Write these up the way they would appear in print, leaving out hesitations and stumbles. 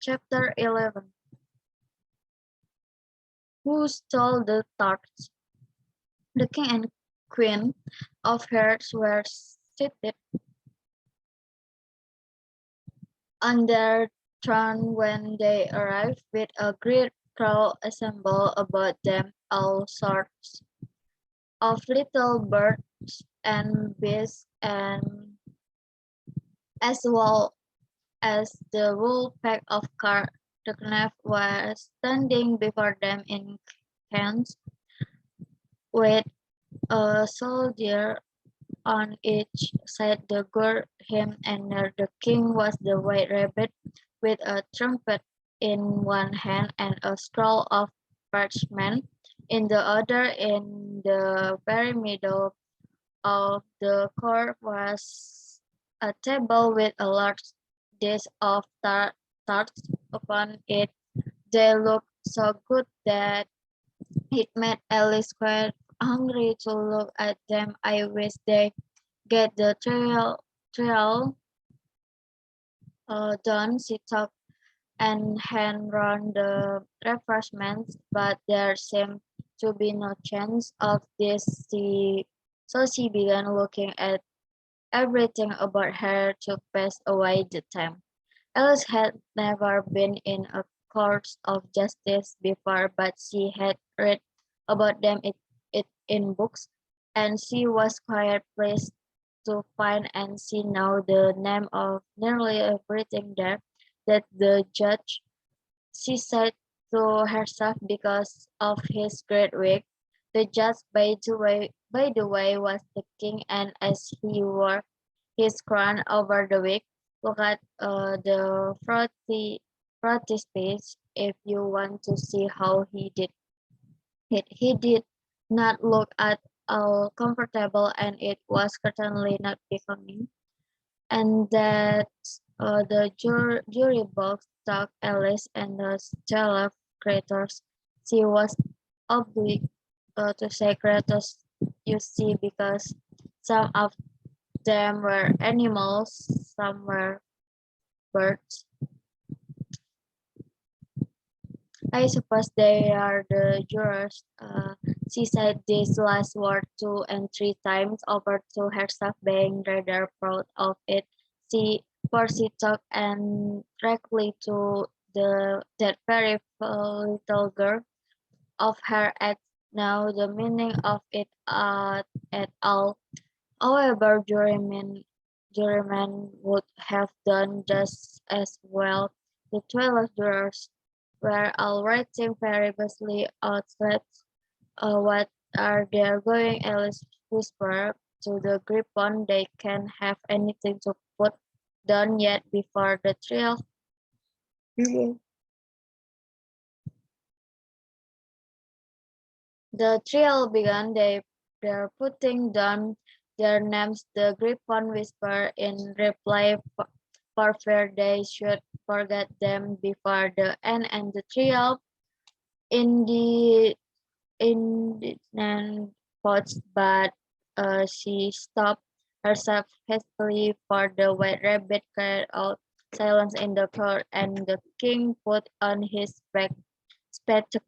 Chapter 11. Who stole the tarts? The king and queen of hearts were seated on their throne when they arrived, with a great crowd assembled about them, all sorts of little birds and beasts, and as well as the whole pack of the knave was standing before them in camps, with a soldier on each side to guard him, and near the king was the white rabbit with a trumpet in one hand and a scroll of parchment in the other. In the very middle of the court was a table with a large dish of tarts upon it. They looked so good that it made Alice quite hungry to look at them. I wish they get the trial done, she thought, and hand round the refreshments, but there seemed to be no chance of this. So she began looking at everything about her to pass away the time. Alice had never been in a court of justice before, but she had read about them it in books, and she was quite pleased to find and see now the name of nearly everything there. That the judge, she said to herself, because of his great wig. The judge, by the way, was the king, and as he wore his crown over the wig, look at the frontispiece if you want to see how he did it. He did not look at all comfortable, and it was certainly not becoming. And that the jury box took Alice and the stellar creators. She was obliged to say creators, you see, because some of them were animals, some were birds. I suppose they are the jurors. She said this last word 2 and 3 times over to herself, being rather proud of it. For she talked and directly to that very little girl of her age. Now the meaning of it at all. However, jurymen would have done just as well. The 12 jurors were all writing very busily outside. What are they going? Alice whispered to the griffon. They can't have anything to put done yet before the trial. The trial began. They're putting down their names, the griffon whispered in reply, for fear they should forget them before the end, and the trial in the indignant thoughts, but she stopped herself hastily, for the white rabbit cried out silence in the court, and the king put on his spectacles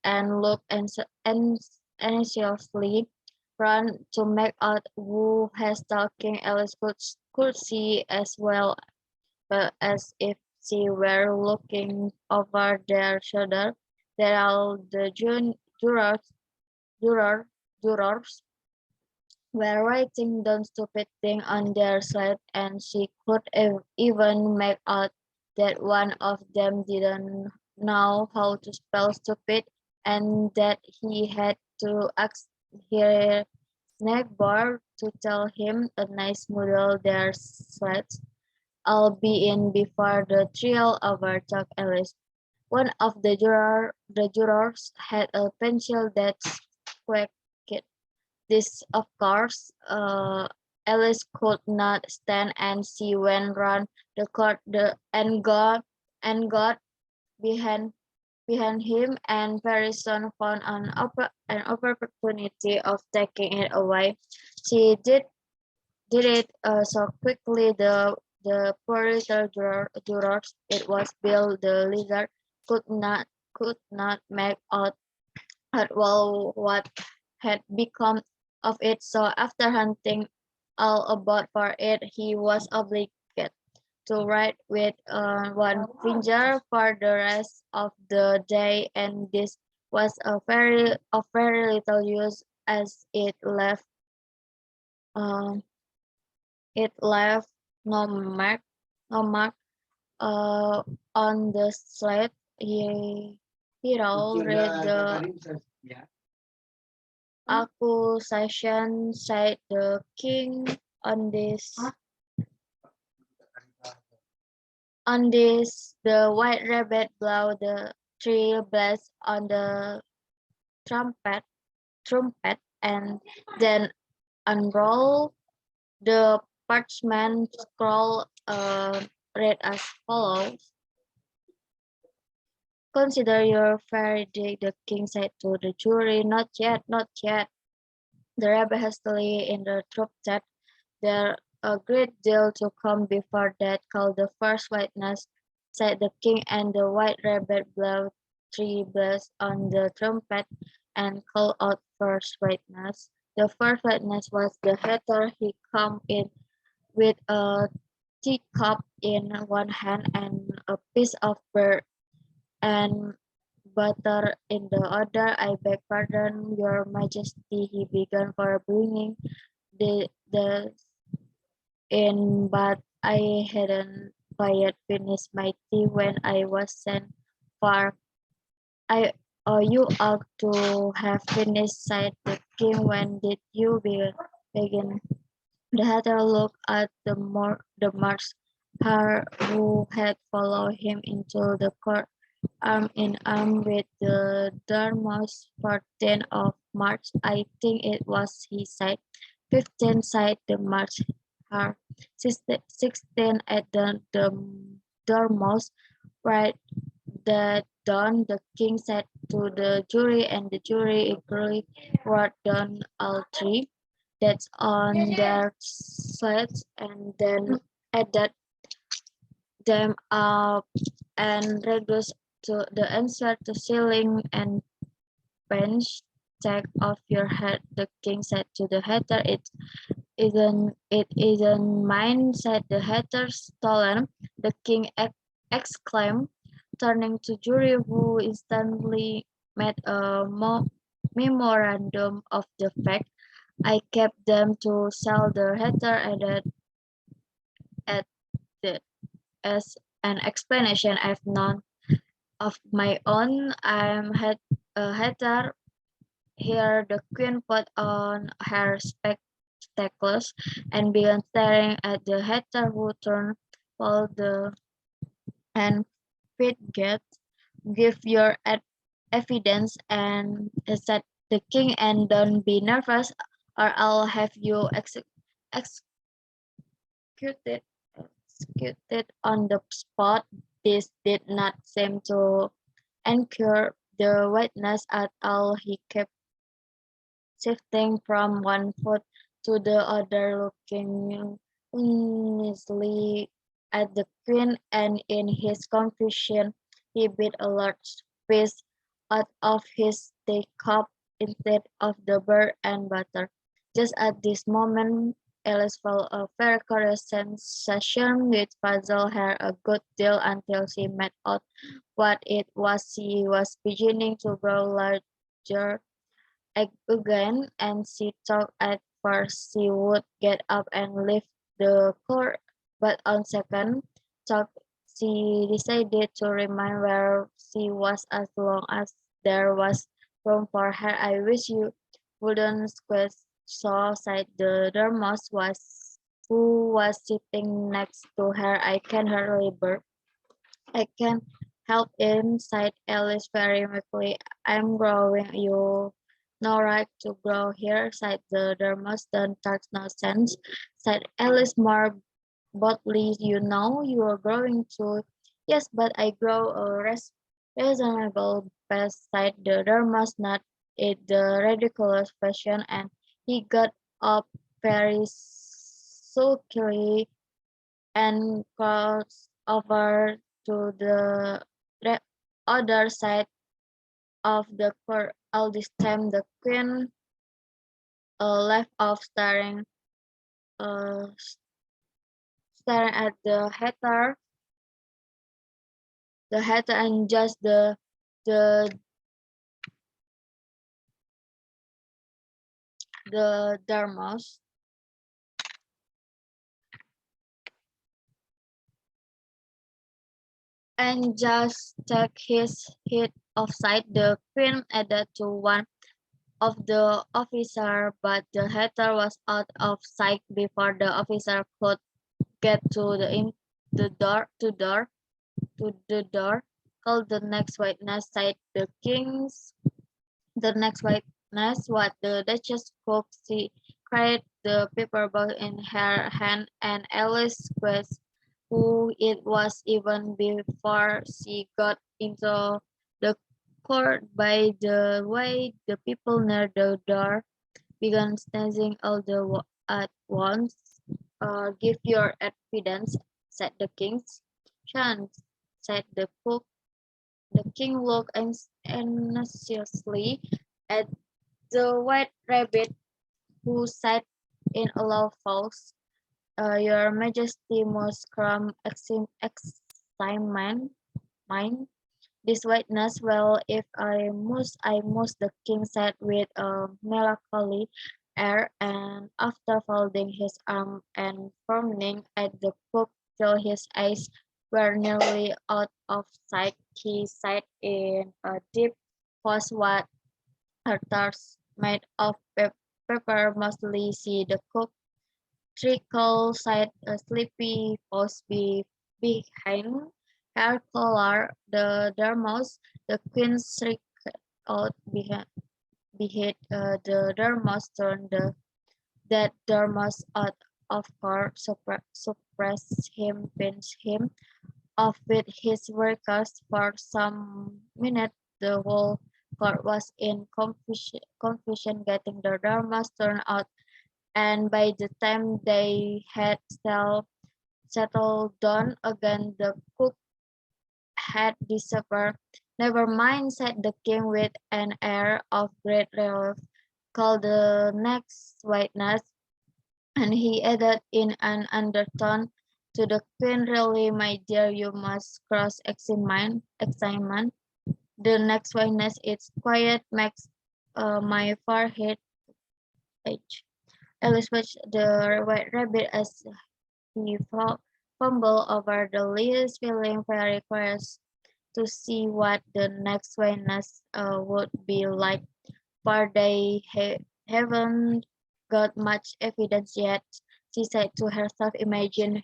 and looked anxiously round to make out who was talking. Alice could see as well as if she were looking over their shoulder that all the jurors, jurors were writing down stupid things on their slate, and she could even make out that one of them didn't know how to spell stupid, and that he had to ask her neighbor to tell him a nice model their slates. I'll be in before the trial over, Chuck Ellis. One of the jurors had a pencil that squeaked. This, of course, Alice could not stand, and she went round the court and got behind him, and very soon found an opportunity of taking it away. She did it so quickly. The the poor little jurors. It was Bill the lizard could not make out at all what had become of it. So after hunting all about for it, he was obligated to write with one finger for the rest of the day, and this was of very little use as um, it left no mark no mark uh, on the slate. He all read the accusation, said the king. On this, the white rabbit blew the three blasts on the trumpet, trumpet, and then unrolled the parchment scroll. Read as follows: "Consider your verdict," the king said to the jury. "Not yet, not yet," the rabbit hastily interrupted. "There's a great deal to come before that. Call the first witness," said the king, and the white rabbit blew three blasts on the trumpet and called out first witness. The first witness was the hatter. He came in with a teacup in one hand and a piece of bread and butter in the other. "I beg pardon, your majesty," he began, "for bringing the in, but I hadn't quite finished my tea when I was sent for. I You ought to have finished," said the king. "When did you begin?" The hatter looked at the marks her who had followed him into the court, arm in arm with the Dormouse. 14th of March, I think it was, he said. 15, said the March her. 16 at the Dormouse. Write that down, the king said to the jury, and the jury eagerly wrote down all three. That's on their slides, and then added them up and reduced to the answer to ceiling and bench. "Take off your hat," the king said to the hatter. "It isn't mine," said the hatter. "Stolen," the king exclaimed, turning to jury, who instantly made a memorandum of the fact. "I kept them to sell," the hatter added as an explanation. "I've none of my own. I'm a hatter." Here the queen put on her spectacles and began staring at the hatter, who turned pale and "Get, give your evidence," and said the king, "and don't be nervous, or I'll have you executed executed on the spot." This did not seem to encourage the witness at all. He kept shifting from one foot to the other, looking uneasily at the queen, and in his confusion he bit a large piece out of his teacup instead of the bread and butter. Just at this moment, Alice felt a very curious sensation which puzzled her a good deal until she made out what it was. She was beginning to grow larger again, and she thought at first she would get up and leave the court, but on second thought she decided to remain where she was as long as there was room for her. "I wish you wouldn't squeeze so," said the Dormouse, who was sitting next to her. "I can hardly bear." "I can help it," sighed Alice very meekly. "I'm growing. You no right to grow here," said the Dormouse. "Don't talk nonsense," said Alice more boldly. "You know you're growing too." "Yes, but I grow a reasonable pace," said the Dormouse, not in the ridiculous fashion, and he got up very sulkily. and crossed over to the other side of the court. All this time, the queen left off uh, staring at the hatter, and just the the dormouse. And just take his head offside. The queen added to one of the officer, but the hatter was out of sight before the officer could get to the door. Called the next witness, said the next witness, what the Duchess cook. She cried the paper bag in her hand, and Alice guessed who it was even before she got into the court. By the way, the people near the door began sneezing at once. Give your evidence, said the king. Chance, said the cook. The king looked anxiously at the white rabbit, who said in a low voice, "Your Majesty must come examine mine. This witness, well, if I must," the king said with a melancholy air, and after folding his arms and frowning at the cook till his eyes were nearly out of sight, he said in a deep voice, "What her tarts made of pepper mostly." See the cook trickle said a sleepy voice behind her collar. The dormouse, the queen shrieked out behind the dormouse turned that dormouse out of court, suppressed him, pinched him off with his workers. For some minutes the whole court was in confusion getting the dormouse turned out, and by the time they had settled down again, the cook had disappeared. "Never mind," said the king with an air of great relief. "Call the next witness," and he added in an undertone to the queen, "Really, my dear, you must cross-examine the next witness. It's quiet makes my forehead itch." Alice watched the white rabbit as he fumbled over the list, feeling very curious to see what the next witness would be like, for they haven't got much evidence yet. She said to herself. Imagine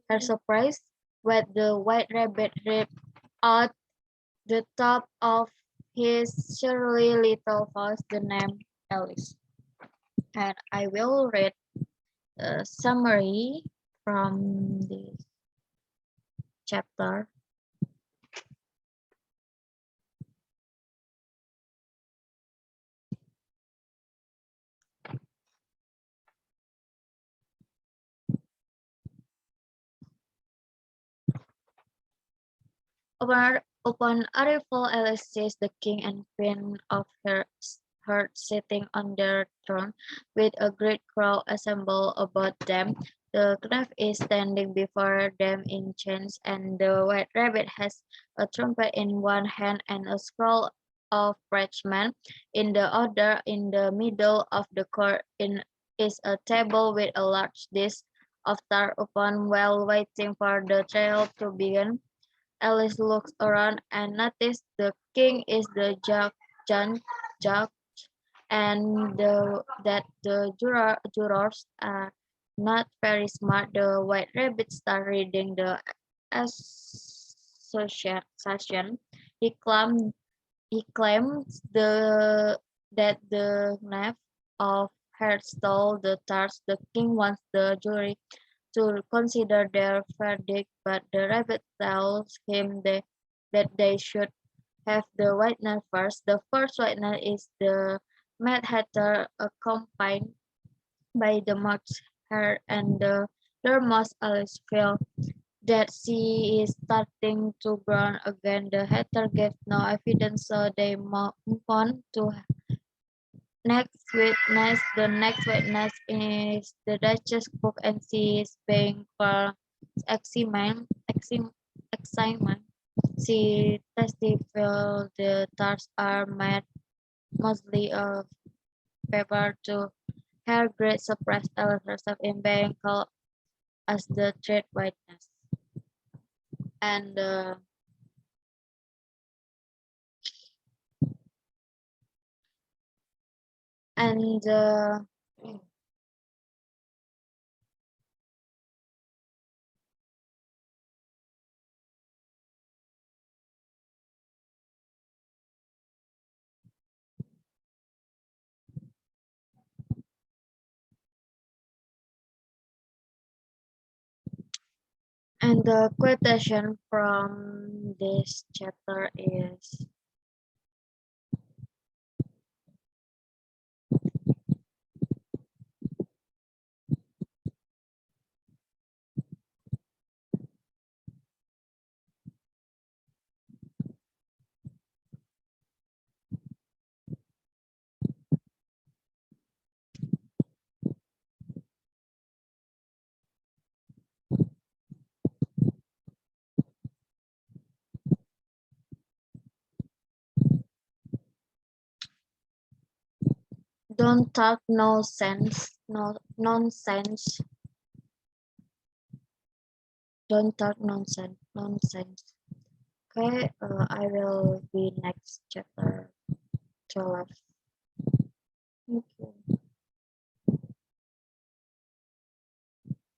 her surprise when the white rabbit ripped out the top of his surly little voice the name Alice. And I will read a summary from this chapter. Upon arrival, Alice sees the king and queen of her sitting on their throne, with a great crowd assembled about them. The knave is standing before them in chains, and the white rabbit has a trumpet in one hand and a scroll of parchment in the other. In the middle of the court is a table with a large dish of tart upon. While waiting for the trial to begin, Alice looks around and notices the king is the judge, and that the jurors are not very smart. The white rabbit starts reading the association. He claimed he claims that the knave of her stole the tarts. The king wants the jury to consider their verdict, but the rabbit tells him that they should have the witness first. The first witness is the Mad Hatter, accompanied by the March Hare and the There must always feel that she is starting to burn again. The hatter gave no evidence, so they move on to next witness. The next witness is the Duchess cook, and she is being for examined. She testified the tarts are made mostly of paper. To her great surprise, Ellen herself in being called as the third witness. And uh, and the quotation from this chapter is, "Don't talk nonsense. Don't talk nonsense." Okay, I will be next chapter 12. Thank you.